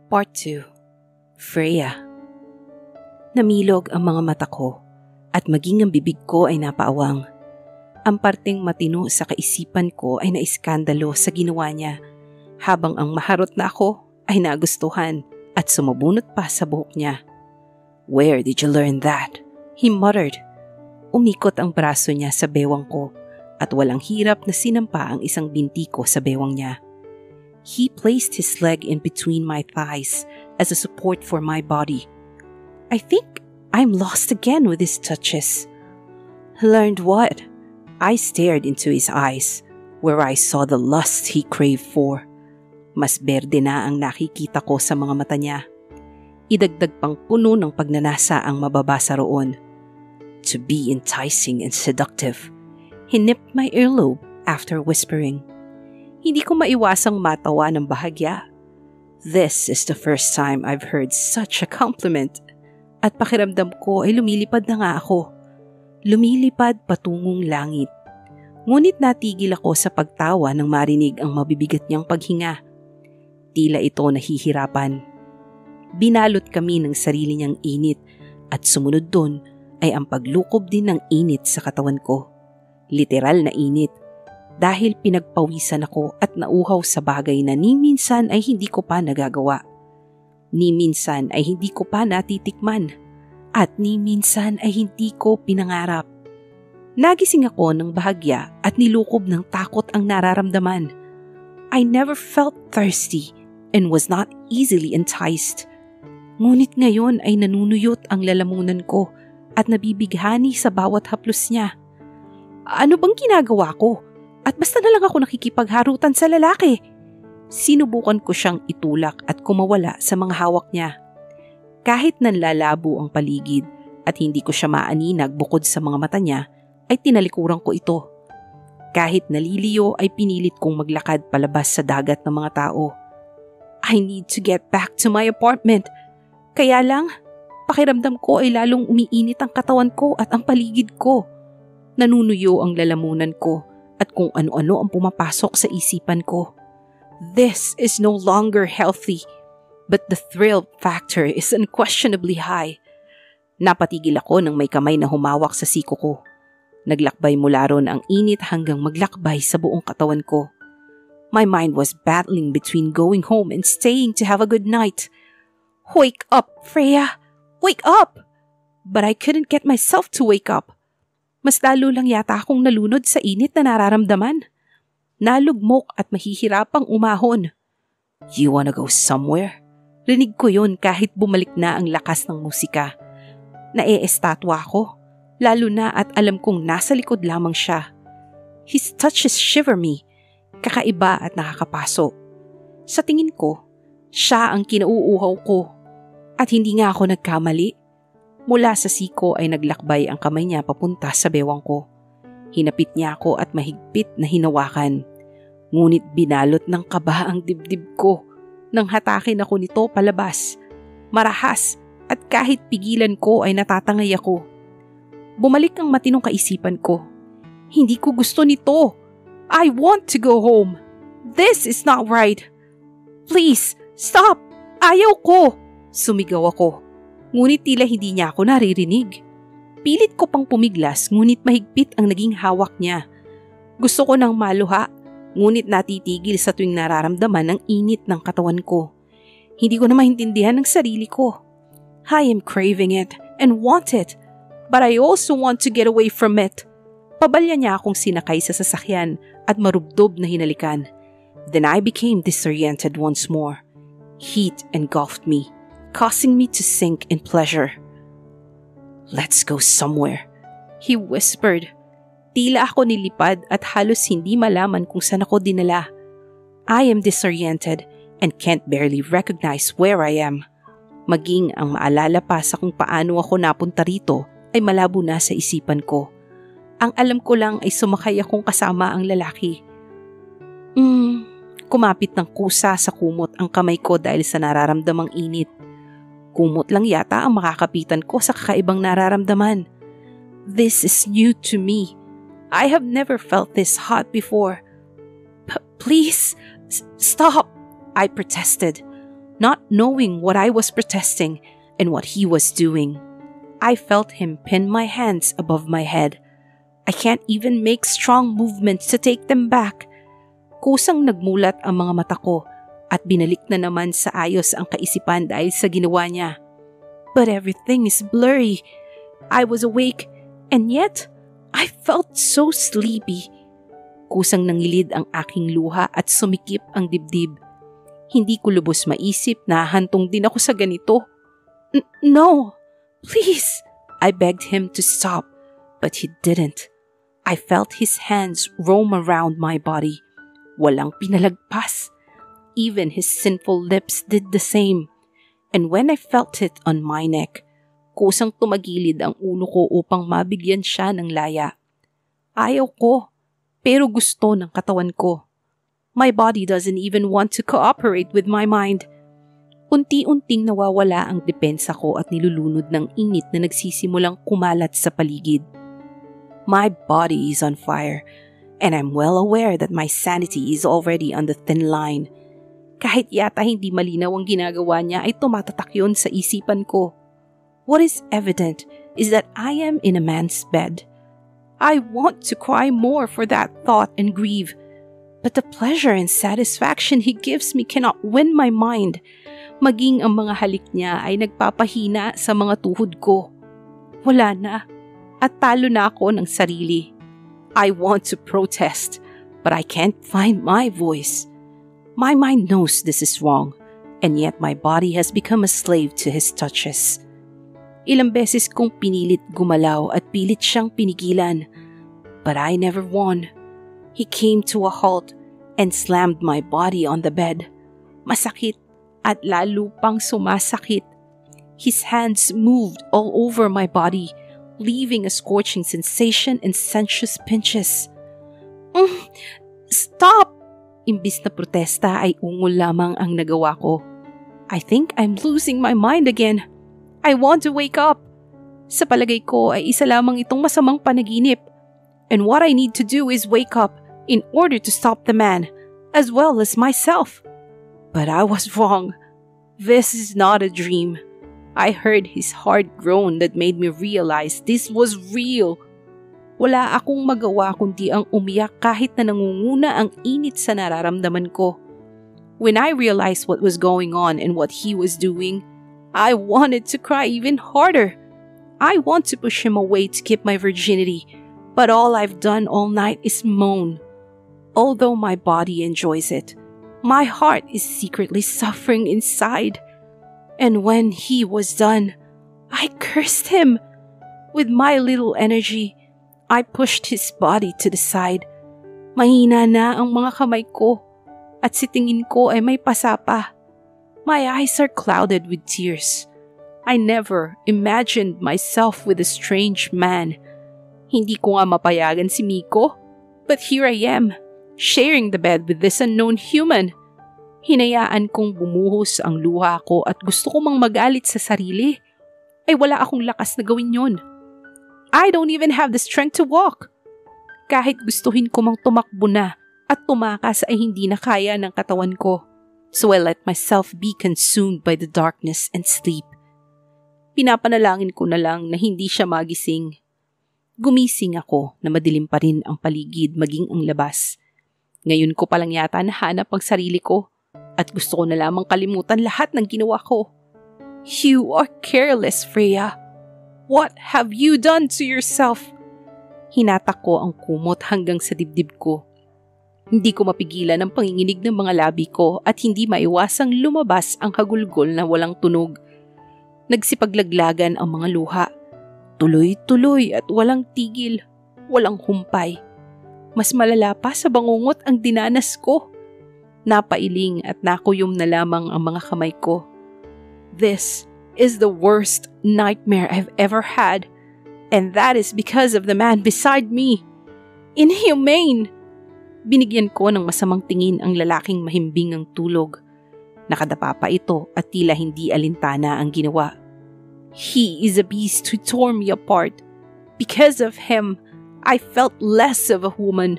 Part 2. Freya. Namilog ang mga mata ko at maging ang bibig ko ay napaawang. Ang parteng matino sa kaisipan ko ay naiskandalo sa ginawa niya, habang ang maharot na ako ay nagustuhan at sumubunot pa sa buhok niya. "Where did you learn that?" he muttered. Umikot ang braso niya sa bewang ko at walang hirap na sinampa ang isang binti ko sa bewang niya. He placed his leg in between my thighs as a support for my body. I think I'm lost again with his touches. Learned what? I stared into his eyes, where I saw the lust he craved for. Mas berde na ang nakikita ko sa mga mata niya. Idagdag pang puno ng pagnanasa ang mababasa roon. To be enticing and seductive. He nipped my earlobe after whispering. Hindi ko maiwasang matawa ng bahagya. This is the first time I've heard such a compliment. At pakiramdam ko ay lumilipad na nga ako. Lumilipad patungong langit. Ngunit natigil ako sa pagtawa nang marinig ang mabibigat niyang paghinga. Tila ito nahihirapan. Binalot kami ng sarili niyang init at sumunod doon ay ang paglukob din ng init sa katawan ko. Literal na init. Dahil pinagpawisan ako at nauhaw sa bagay na ni minsan ay hindi ko pa nagagawa. Ni minsan ay hindi ko pa natitikman. At ni minsan ay hindi ko pinangarap. Nagising ako ng bahagya at nilukob ng takot ang nararamdaman. I never felt thirsty and was not easily enticed. Ngunit ngayon ay nanunuyot ang lalamunan ko at nabibighani sa bawat haplos niya. Ano bang ginagawa ko? At basta na lang ako nakikipagharutan sa lalaki. Sinubukan ko siyang itulak at kumawala sa mga hawak niya. Kahit nanlalabo ang paligid at hindi ko siya maaninag bukod sa mga mata niya, ay tinalikuran ko ito. Kahit naliliyo ay pinilit kong maglakad palabas sa dagat ng mga tao. I need to get back to my apartment. Kaya lang, pakiramdam ko ay lalong umiinit ang katawan ko at ang paligid ko. Nanunuyo ang lalamunan ko. At kung ano-ano ang pumapasok sa isipan ko. This is no longer healthy, but the thrill factor is unquestionably high. Napatigil ako nang may kamay na humawak sa siko ko. Naglakbay mula ron ang init hanggang maglakbay sa buong katawan ko. My mind was battling between going home and staying to have a good night. Wake up, Freya! Wake up! But I couldn't get myself to wake up. Mas lalo lang yata akong nalunod sa init na nararamdaman. Nalugmok at mahihirapang umahon. You wanna go somewhere? Rinig ko yun kahit bumalik na ang lakas ng musika. Naeestatwa ako, lalo na at alam kong nasa likod lamang siya. His touches shiver me, kakaiba at nakakapaso. Sa tingin ko, siya ang kinauuhaw ko. At hindi nga ako nagkamali. Mula sa siko ay naglakbay ang kamay niya papunta sa bewang ko. Hinapit niya ako at mahigpit na hinawakan. Ngunit binalot ng kaba ang dibdib ko nang hatakin ako nito palabas. Marahas at kahit pigilan ko ay natatangay ako. Bumalik ang matinong kaisipan ko. Hindi ko gusto nito. I want to go home. This is not right. Please, stop! Ayaw ko! Sumigaw ako. Ngunit tila hindi niya ako naririnig. Pilit ko pang pumiglas ngunit mahigpit ang naging hawak niya. Gusto ko nang maluha ngunit natitigil sa tuwing nararamdaman ang init ng katawan ko. Hindi ko na maintindihan ang sarili ko. I am craving it and want it, but I also want to get away from it. Pabalya niya akong sinakay sa sasakyan at marubdob na hinalikan. Then I became disoriented once more. Heat engulfed me, causing me to sink in pleasure. Let's go somewhere, he whispered. Tila ako nilipad at halos hindi malaman kung saan ako dinala. I am disoriented and can't barely recognize where I am. Maging ang maalala pa sa kung paano ako napunta rito ay malabo na sa isipan ko. Ang alam ko lang ay sumakay akong kasama ang lalaki. Kumapit ng kusa sa kumot ang kamay ko dahil sa nararamdamang init. Kumot lang yata ang makakapitan ko sa kakaibang nararamdaman. This is new to me. I have never felt this hot before. Please, stop, I protested. not knowing what I was protesting and what he was doing. I felt him pin my hands above my head. I can't even make strong movements to take them back. Kusang nagmulat ang mga mata ko at binalik na naman sa ayos ang kaisipan dahil sa ginawa niya. But everything is blurry. I was awake and yet I felt so sleepy. Kusang nangilid ang aking luha at sumikip ang dibdib. Hindi ko lubos maisip na hantong din ako sa ganito. No, please, I begged him to stop, but he didn't. I felt his hands roam around my body. Walang pinalagpas. Even his sinful lips did the same. And when I felt it on my neck, kusang tumagilid ang ulo ko upang mabigyan siya ng laya. Ayaw ko, pero gusto ng katawan ko. My body doesn't even want to cooperate with my mind. Unti-unting nawawala ang depensa ko at nilulunod ng init na nagsisimulang kumalat sa paligid. My body is on fire, and I'm well aware that my sanity is already on the thin line. Kahit yata hindi malinaw ang ginagawa niya ay tumatatak yun sa isipan ko. What is evident is that I am in a man's bed. I want to cry more for that thought and grieve, but the pleasure and satisfaction he gives me cannot win my mind. Maging ang mga halik niya ay nagpapahina sa mga tuhod ko. Wala na, at talo na ako ng sarili. I want to protest, but I can't find my voice. My mind knows this is wrong, and yet my body has become a slave to his touches. Ilang beses kong pinilit gumalaw at pilit siyang pinigilan, but I never won. He came to a halt and slammed my body on the bed. Masakit at lalo pang sumasakit. His hands moved all over my body, leaving a scorching sensation and sensuous pinches. Stop! Imbis na protesta ay ungol lamang ang nagawa ko. I think I'm losing my mind again. I want to wake up. Sa palagay ko ay isa lamang itong masamang panaginip. And what I need to do is wake up in order to stop the man, as well as myself. But I was wrong. This is not a dream. I heard his hard groan that made me realize this was real. Wala akong magawa kundi ang umiyak kahit na nangunguna ang init sa nararamdaman ko. When I realized what was going on and what he was doing, I wanted to cry even harder. I want to push him away to keep my virginity, but all I've done all night is moan. Although my body enjoys it, my heart is secretly suffering inside. And when he was done, I cursed him. With my little energy, I pushed his body to the side. Mahina na ang mga kamay ko at si tingin ko ay may pasapa. My eyes are clouded with tears. I never imagined myself with a strange man. Hindi ko nga mapayagan si Miko, but here I am, sharing the bed with this unknown human. Hinayaan kong bumuhos ang luha ko at gusto ko mang magalit sa sarili. Ay wala akong lakas na gawin yon. I don't even have the strength to walk. Kahit gustuhin ko mang tumakbo na at tumakas ay hindi na kaya ng katawan ko. So I let myself be consumed by the darkness and sleep. Pinapanalangin ko na lang na hindi siya magising. Gumising ako na madilim pa rin ang paligid maging ang labas. Ngayon ko palang yata nahanap ang sarili ko at gusto ko na lamang kalimutan lahat ng ginawa ko. You are careless, Freya. What have you done to yourself? Hinatak ko ang kumot hanggang sa dibdib ko. Hindi ko mapigilan ang panginginig ng mga labi ko at hindi maiwasang lumabas ang hagulgol na walang tunog. Nagsipaglaglagan ang mga luha. Tuloy-tuloy at walang tigil, walang humpay. Mas malala pa sa bangungot ang dinanas ko. Napailing at nakuyom na lamang ang mga kamay ko. This is the worst nightmare I've ever had, and that is because of the man beside me. Inhumane! Binigyan ko ng masamang tingin ang lalaking mahimbing ang tulog. Nakadapa pa ito at tila hindi alintana ang ginawa. He is a beast who tore me apart. Because of him, I felt less of a woman.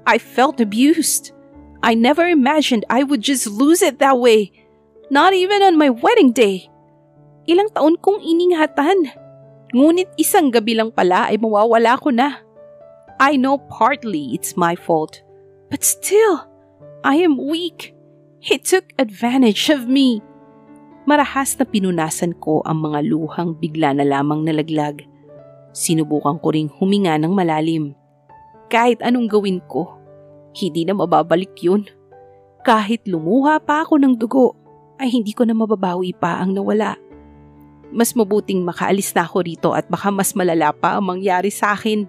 I felt abused. I never imagined I would just lose it that way. Not even on my wedding day. Ilang taon kong iningatan. Ngunit isang gabi lang pala ay mawawala ko na. I know partly it's my fault. But still, I am weak. He took advantage of me. Marahas na pinunasan ko ang mga luhang bigla na lamang nalaglag. Sinubukan ko ring huminga ng malalim. Kahit anong gawin ko, hindi na mababalik yun. Kahit lumuha pa ako ng dugo, ay hindi ko na mababawi pa ang nawala. Mas mabuting makaalis na ako rito at baka mas malala pa ang mangyari sa akin.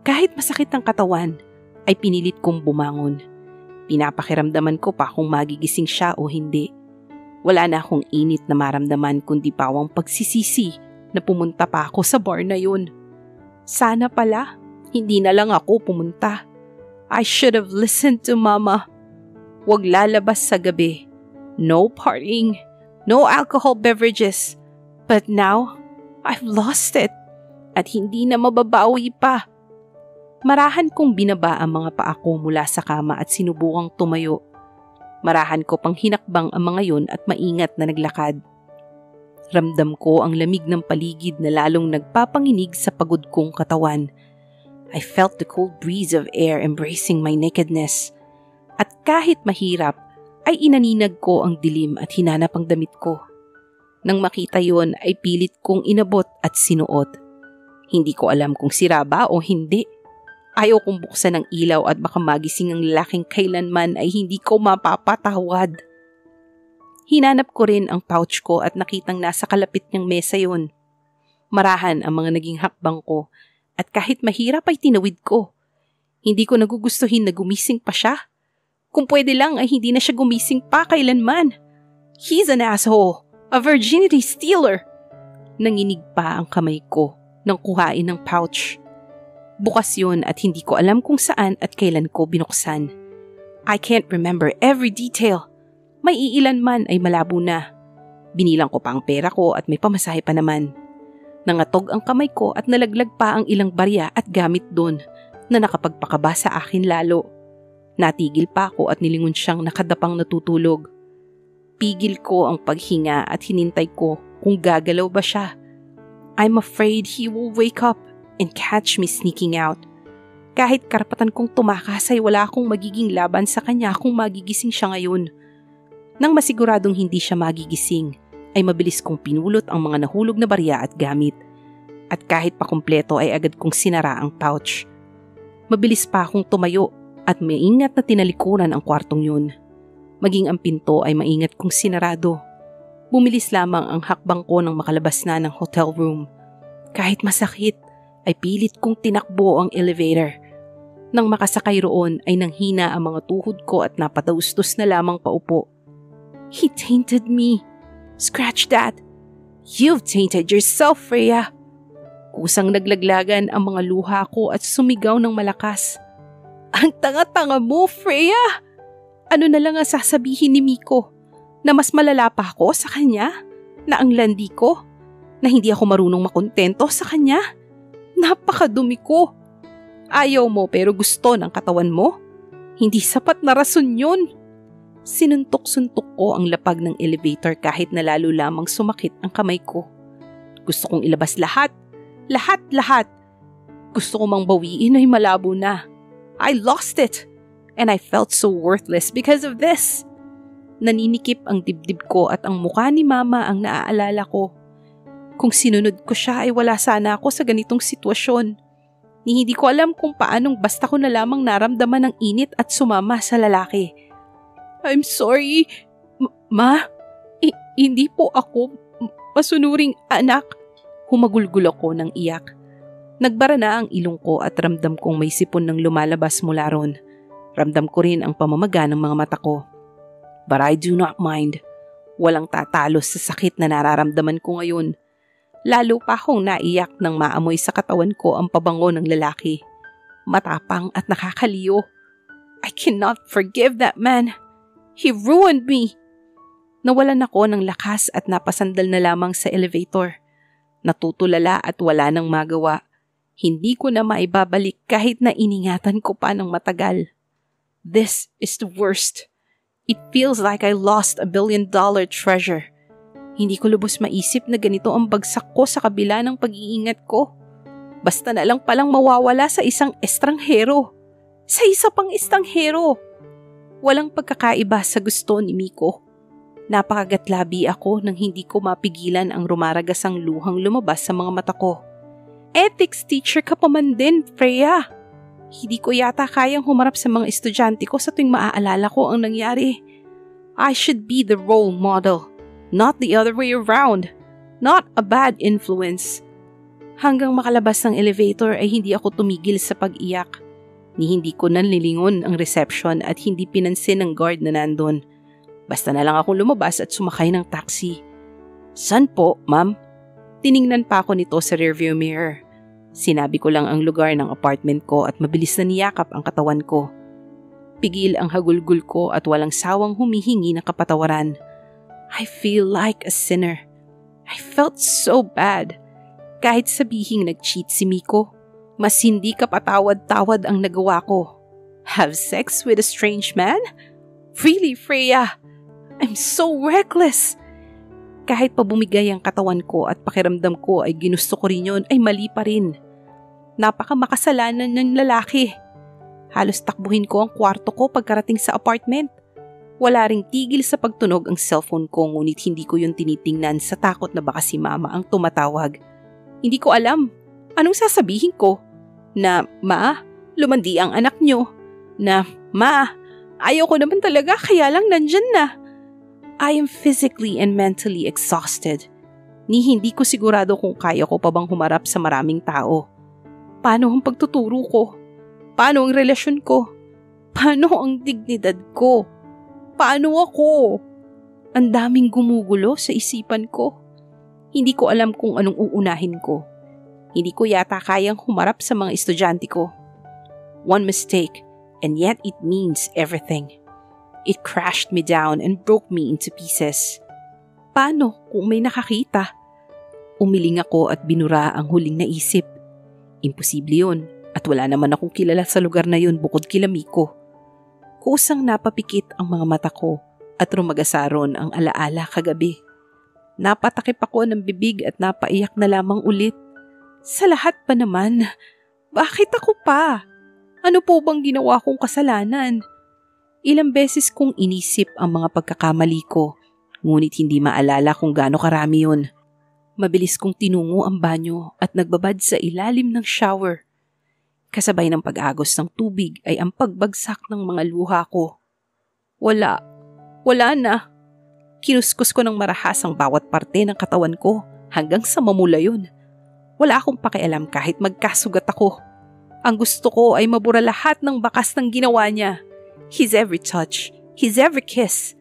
Kahit masakit ang katawan, ay pinilit kong bumangon. Pinapakiramdaman ko pa kung magigising siya o hindi. Wala na akong init na maramdaman kundi pawang pagsisisi na pumunta pa ako sa bar na yun. Sana pala, hindi na lang ako pumunta. I should have listened to Mama. Huwag lalabas sa gabi. No partying, no alcohol beverages. But now, I've lost it. At hindi na mababawi pa. Marahan kong binaba ang mga paa ko mula sa kama at sinubukang tumayo. Marahan ko pang hinakbang ang mga yun at maingat na naglakad. Ramdam ko ang lamig ng paligid na lalong nagpapanginig sa pagod kong katawan. I felt the cold breeze of air embracing my nakedness. At kahit mahirap, ay inaninag ko ang dilim at hinanap ang damit ko. Nang makita yon ay pilit kong inabot at sinuot. Hindi ko alam kung sira ba o hindi. Ayaw kong buksan ang ilaw at baka magising ang lalaking kailanman ay hindi ko mapapatawad. Hinanap ko rin ang pouch ko at nakitang nasa kalapit niyang mesa yon. Marahan ang mga naging hakbang ko at kahit mahirap ay tinawid ko. Hindi ko nagugustuhin na gumising pa siya. Kung pwede lang ay hindi na siya gumising pa kailanman. He's an asshole, a virginity stealer. Nanginig pa ang kamay ko nang kuhain ng pouch. Bukas yun at hindi ko alam kung saan at kailan ko binuksan. I can't remember every detail. May iilan man ay malabo na. Binilang ko pa ang pera ko at may pamasahe pa naman. Nangatog ang kamay ko at nalaglag pa ang ilang barya at gamit doon na nakapagpakaba sa akin lalo. Natigil pa ako at nilingon siyang nakadapang natutulog. Pigil ko ang paghinga at hinintay ko kung gagalaw ba siya. I'm afraid he will wake up and catch me sneaking out. Kahit karapatan kong tumakas ay wala akong magiging laban sa kanya kung magigising siya ngayon. Nang masiguradong hindi siya magigising, ay mabilis kong pinulot ang mga nahulog na barya at gamit. At kahit pa kumpleto ay agad kong sinara ang pouch. Mabilis pa akong tumayo at maingat na tinalikuran ang kwartong yun. Maging ang pinto ay maingat kong sinarado. Bumilis lamang ang hakbang ko nang makalabas na ng hotel room. Kahit masakit, ay pilit kong tinakbo ang elevator. Nang makasakay roon ay nanghina ang mga tuhod ko at napataustos na lamang paupo. He tainted me. Scratch that. You've tainted yourself, Freya. Kusang naglaglagan ang mga luha ko at sumigaw ng malakas. Ang tanga-tanga mo, Freya! Ano na lang ang sasabihin ni Miko? Na mas malala pa ako sa kanya? Na ang landi ko? Na hindi ako marunong makontento sa kanya? Napakadumi ko. Ayaw mo pero gusto ng katawan mo? Hindi sapat na rason yun. Sinuntok-suntok ko ang lapag ng elevator kahit na lalo lamang sumakit ang kamay ko. Gusto kong ilabas lahat. Lahat. Gusto ko mang bawiin ay malabo na. I lost it. And I felt so worthless because of this. Naninikip ang dibdib ko at ang mukha ni Mama ang naaalala ko. Kung sinunod ko siya ay wala sana ako sa ganitong sitwasyon. Hindi ko alam kung paanong basta ko na lamang naramdaman ng init at sumama sa lalaki. I'm sorry, Ma. Hindi po ako masunuring anak. Humagulgul ako ng iyak. Nagbara na ang ilong ko at ramdam kong may sipon ng lumalabas mula ron. Ramdam ko rin ang pamamaga ng mga mata ko. But I do not mind. Walang tatalo sa sakit na nararamdaman ko ngayon. Lalo pa akong naiyak nang maamoy sa katawan ko ang pabango ng lalaki. Matapang at nakakaliyo. I cannot forgive that man. He ruined me. Nawalan ako ng lakas at napasandal na lamang sa elevator. Natutulala at wala nang magawa. Hindi ko na maibabalik kahit na iningatan ko pa ng matagal. This is the worst. It feels like I lost a $1 billion treasure. Hindi ko lubos maisip na ganito ang bagsak ko sa kabila ng pag-iingat ko. Basta na lang palang mawawala sa isang estranghero. Sa isa pang estranghero. Walang pagkakaiba sa gusto ni Miko. Napakagatlabi ako nang hindi ko mapigilan ang rumaragasang luhang lumabas sa mga mata ko. Ethics teacher ka pa man din, Freya. Hindi ko yata kayang humarap sa mga estudyante ko sa tuwing maaalala ko ang nangyari. I should be the role model, not the other way around. Not a bad influence. Hanggang makalabas ng elevator ay hindi ako tumigil sa pag-iyak. Ni hindi ko nanlilingon ang reception at hindi pinansin ng guard na nandun. Basta na lang akong lumabas at sumakay ng taxi. San po, ma'am? Tiningnan pa ako nito sa rearview mirror. Sinabi ko lang ang lugar ng apartment ko at mabilis na niyakap ang katawan ko. Pigil ang hagulgul ko at walang sawang humihingi ng kapatawaran. I feel like a sinner. I felt so bad. Kahit sabihing nag-cheat si Miko, mas hindi kapatawad-tawad ang nagawa ko. Have sex with a strange man? Really, Freya? I'm so reckless. Kahit pa bumigay ang katawan ko at pakiramdam ko ay ginusto ko rin yun, ay mali pa rin. Napakamakasalanan ng lalaki. Halos takbuhin ko ang kwarto ko pagkarating sa apartment. Wala ring tigil sa pagtunog ang cellphone ko ngunit hindi ko yun tinitingnan sa takot na baka si mama ang tumatawag. Hindi ko alam. Anong sasabihin ko? Na, ma, lumandi ang anak nyo. Na, ma, ayaw ko naman talaga kaya lang nandyan na. I am physically and mentally exhausted. Ni hindi ko sigurado kung kaya ko pa bang humarap sa maraming tao. Paano ang pagtuturo ko? Paano ang relasyon ko? Paano ang dignidad ko? Paano ako? Ang daming gumugulo sa isipan ko. Hindi ko alam kung anong uunahin ko. Hindi ko yata kayang humarap sa mga estudyante ko. One mistake, and yet it means everything. It crashed me down and broke me into pieces. Paano kung may nakakita? Umiling ako at binura ang huling naisip. Imposible yun at wala naman akong kilala sa lugar na yun bukod kila Miko. Kusang napapikit ang mga mata ko at rumagasaron ang alaala kagabi. Napatakip ako ng bibig at napaiyak na lamang ulit. Sa lahat pa naman, bakit ako pa? Ano po bang ginawa kong kasalanan? Ilang beses kong inisip ang mga pagkakamali ko, ngunit hindi maalala kung gaano karami yun. Mabilis kong tinungo ang banyo at nagbabad sa ilalim ng shower. Kasabay ng pag-agos ng tubig ay ang pagbagsak ng mga luha ko. Wala na. Kinuskus ko ng marahas ang bawat parte ng katawan ko hanggang sa mamula yun. Wala akong pakialam kahit magkasugat ako. Ang gusto ko ay mabura lahat ng bakas ng ginawa niya. His every touch, his every kiss.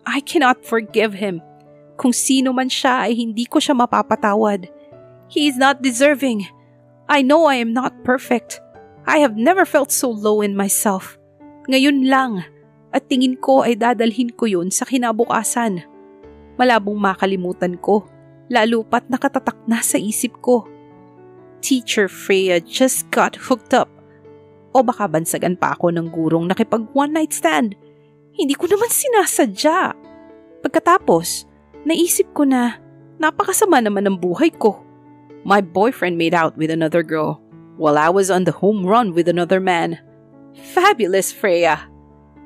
I cannot forgive him. Kung sino man siya ay hindi ko siya mapapatawad. He is not deserving. I know I am not perfect. I have never felt so low in myself. Ngayon lang, at tingin ko ay dadalhin ko yun sa kinabukasan. Malabong makalimutan ko, lalo pat nakatatak na sa isip ko. Teacher Freya just got hooked up. O baka bansagan pa ako ng gurong nakipag one night stand. Hindi ko naman sinasadya. Pagkatapos, naisip ko na napakasama naman ng buhay ko. My boyfriend made out with another girl while I was on the home run with another man. Fabulous, Freya.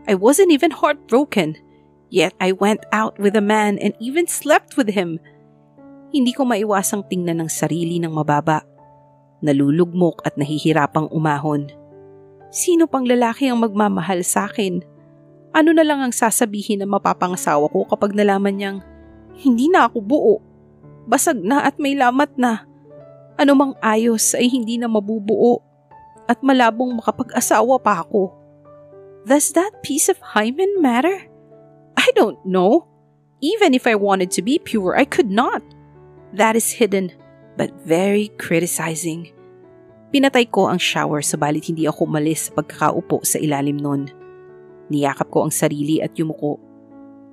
I wasn't even heartbroken, yet I went out with a man and even slept with him. Hindi ko maiwasang tingnan ng sarili ng mababa. Nalulugmok at nahihirapang umahon. Sino pang lalaki ang magmamahal sa akin? Ano na lang ang sasabihin ng mapapangasawa ko kapag nalaman niyang hindi na ako buo, basag na at may lamat na. Ano mang ayos ay hindi na mabubuo at malabong makapag-asawa pa ako. Does that piece of hymen matter? I don't know. Even if I wanted to be pure, I could not. That is hidden, but very criticizing. Pinatay ko ang shower subalit hindi ako umalis sa pagkakaupo sa ilalim nun. Niyakap ko ang sarili at yumuko.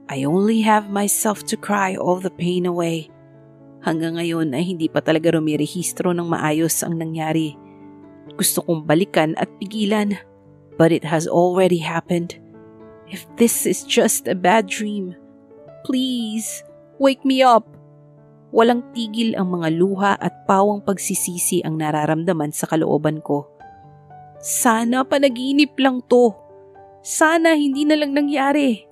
I only have myself to cry all the pain away. Hanggang ngayon ay hindi pa talaga rumirehistro ng maayos ang nangyari. Gusto kong balikan at pigilan, but it has already happened. If this is just a bad dream, please, wake me up. Walang tigil ang mga luha at pawang pagsisisi ang nararamdaman sa kalooban ko. Sana panaginip lang to. Sana hindi na lang nangyari.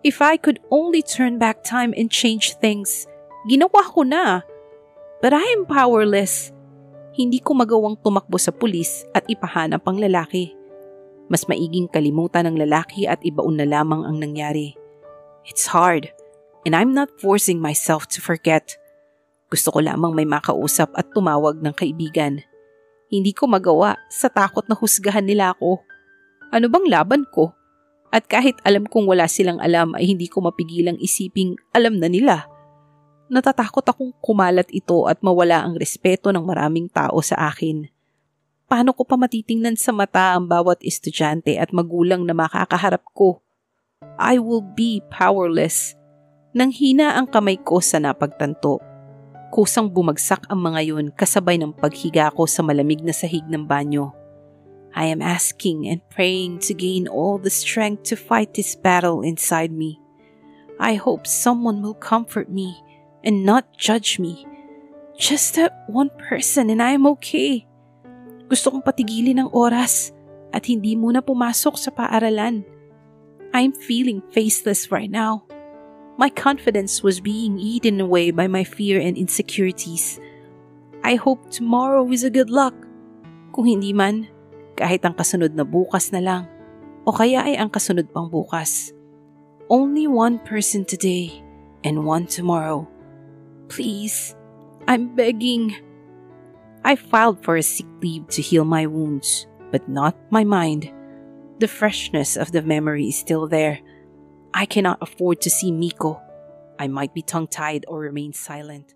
If I could only turn back time and change things, ginawa ko na. But I am powerless. Hindi ko magawang tumakbo sa pulis at ipahanap ang lalaki. Mas maiging kalimutan ng lalaki at ibaon na lamang ang nangyari. It's hard, and I'm not forcing myself to forget. Gusto ko lamang may makausap at tumawag ng kaibigan. Hindi ko magawa sa takot na husgahan nila ako. Ano bang laban ko? At kahit alam kong wala silang alam ay hindi ko mapigilang isiping alam na nila. Natatakot akong kumalat ito at mawala ang respeto ng maraming tao sa akin. Paano ko pa matitingnan sa mata ang bawat estudyante at magulang na makakaharap ko? I will be powerless. Nang hina ang kamay ko sa napagtanto. Kusang bumagsak ang mga yun kasabay ng paghiga ko sa malamig na sahig ng banyo. I am asking and praying to gain all the strength to fight this battle inside me. I hope someone will comfort me and not judge me. Just that one person and I am okay. Gusto kong patigilin ang oras at hindi muna pumasok sa paaralan. I'm feeling faceless right now. My confidence was being eaten away by my fear and insecurities. I hope tomorrow is a good luck. Kung hindi man, kahit ang kasunod na bukas na lang, o kaya ay ang kasunod pang bukas. Only one person today and one tomorrow. Please, I'm begging. I filed for a sick leave to heal my wounds, but not my mind. The freshness of the memory is still there. I cannot afford to see Miko. I might be tongue-tied or remain silent.